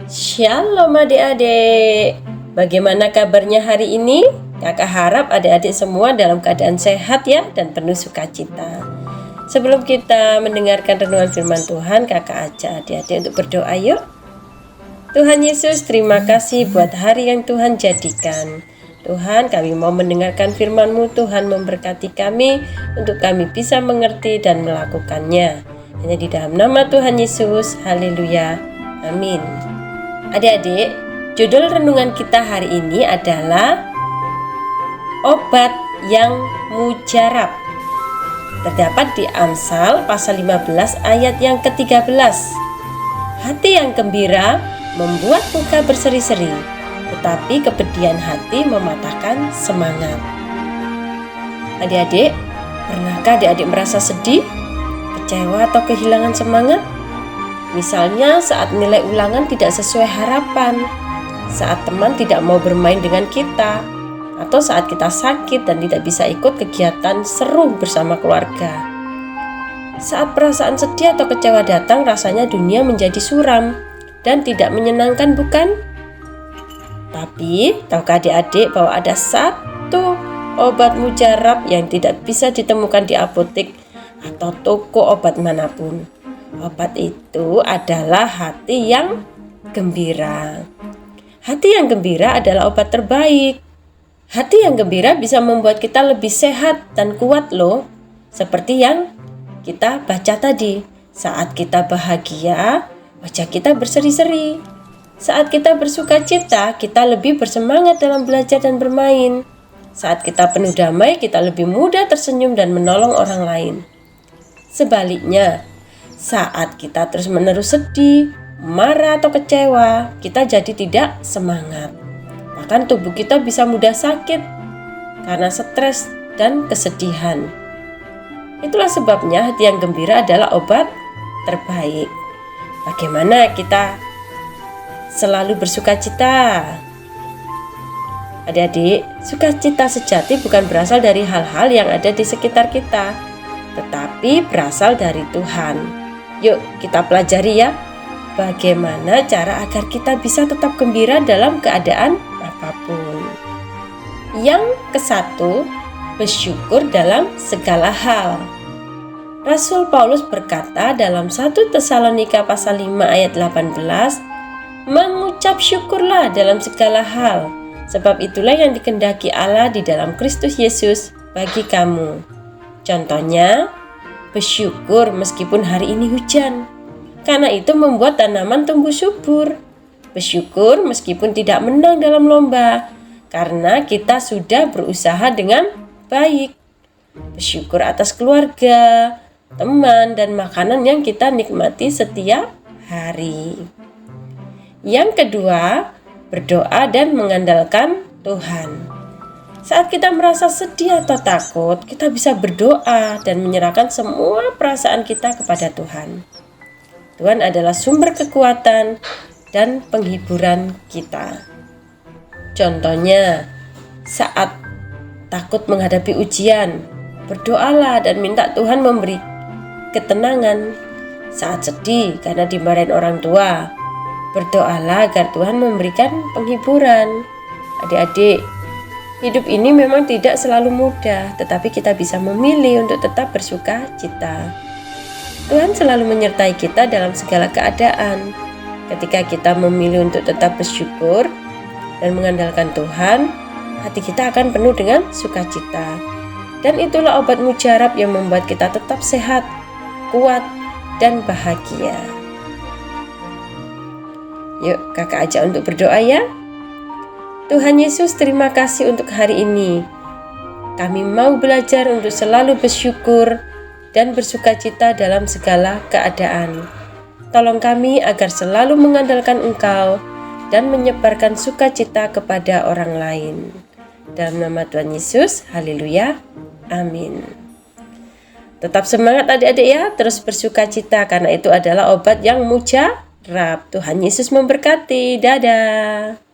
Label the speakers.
Speaker 1: Shalom adik-adik. Bagaimana kabarnya hari ini? Kakak harap adik-adik semua dalam keadaan sehat ya dan penuh sukacita. Sebelum kita mendengarkan renungan firman Tuhan, kakak ajak adik-adik untuk berdoa yuk. Tuhan Yesus, terima kasih buat hari yang Tuhan jadikan. Tuhan, kami mau mendengarkan firman-Mu. Tuhan memberkati kami untuk kami bisa mengerti dan melakukannya. Hanya di dalam nama Tuhan Yesus. Haleluya. Amin. Adik-adik, judul renungan kita hari ini adalah Obat yang Mujarab. Terdapat di Amsal pasal 15 ayat yang ke-13. Hati yang gembira membuat muka berseri-seri, tetapi kepedihan hati mematahkan semangat. Adik-adik, pernahkah adik-adik merasa sedih, kecewa atau kehilangan semangat? Misalnya saat nilai ulangan tidak sesuai harapan, saat teman tidak mau bermain dengan kita, atau saat kita sakit dan tidak bisa ikut kegiatan seru bersama keluarga. Saat perasaan sedih atau kecewa datang, rasanya dunia menjadi suram dan tidak menyenangkan, bukan? Tapi, tahukah adik-adik bahwa ada satu obat mujarab yang tidak bisa ditemukan di apotek atau toko obat manapun? Obat itu adalah hati yang gembira. Hati yang gembira adalah obat terbaik. Hati yang gembira bisa membuat kita lebih sehat dan kuat loh. Seperti yang kita baca tadi. Saat kita bahagia, wajah kita berseri-seri. Saat kita bersukacita, kita lebih bersemangat dalam belajar dan bermain. Saat kita penuh damai, kita lebih mudah tersenyum dan menolong orang lain. Sebaliknya, saat kita terus-menerus sedih, marah atau kecewa, kita jadi tidak semangat. Bahkan tubuh kita bisa mudah sakit karena stres dan kesedihan. Itulah sebabnya hati yang gembira adalah obat terbaik. Bagaimana kita selalu bersukacita? Adik-adik, sukacita sejati bukan berasal dari hal-hal yang ada di sekitar kita, tetapi berasal dari Tuhan. Yuk kita pelajari ya, bagaimana cara agar kita bisa tetap gembira dalam keadaan apapun. Yang ke-1, bersyukur dalam segala hal. Rasul Paulus berkata dalam 1 Tesalonika pasal 5 ayat 18, mengucap syukurlah dalam segala hal, sebab itulah yang dikehendaki Allah di dalam Kristus Yesus bagi kamu. Contohnya, bersyukur meskipun hari ini hujan, karena itu membuat tanaman tumbuh subur. Bersyukur meskipun tidak menang dalam lomba, karena kita sudah berusaha dengan baik. Bersyukur atas keluarga, teman, dan makanan yang kita nikmati setiap hari. Yang kedua, berdoa dan mengandalkan Tuhan. Saat kita merasa sedih atau takut, kita bisa berdoa dan menyerahkan semua perasaan kita kepada Tuhan. Tuhan adalah sumber kekuatan dan penghiburan kita. Contohnya, saat takut menghadapi ujian, berdoalah dan minta Tuhan memberi ketenangan. Saat sedih karena dimarahin orang tua, berdoalah agar Tuhan memberikan penghiburan. Adik-adik, hidup ini memang tidak selalu mudah, tetapi kita bisa memilih untuk tetap bersuka cita. Tuhan selalu menyertai kita dalam segala keadaan. Ketika kita memilih untuk tetap bersyukur dan mengandalkan Tuhan, hati kita akan penuh dengan sukacita. Dan itulah obat mujarab yang membuat kita tetap sehat, kuat, dan bahagia. Yuk, kakak ajak untuk berdoa ya. Tuhan Yesus, terima kasih untuk hari ini. Kami mau belajar untuk selalu bersyukur dan bersukacita dalam segala keadaan. Tolong kami agar selalu mengandalkan Engkau dan menyebarkan sukacita kepada orang lain. Dalam nama Tuhan Yesus, haleluya, amin. Tetap semangat adik-adik ya, terus bersukacita karena itu adalah obat yang mujarab. Tuhan Yesus memberkati, dadah.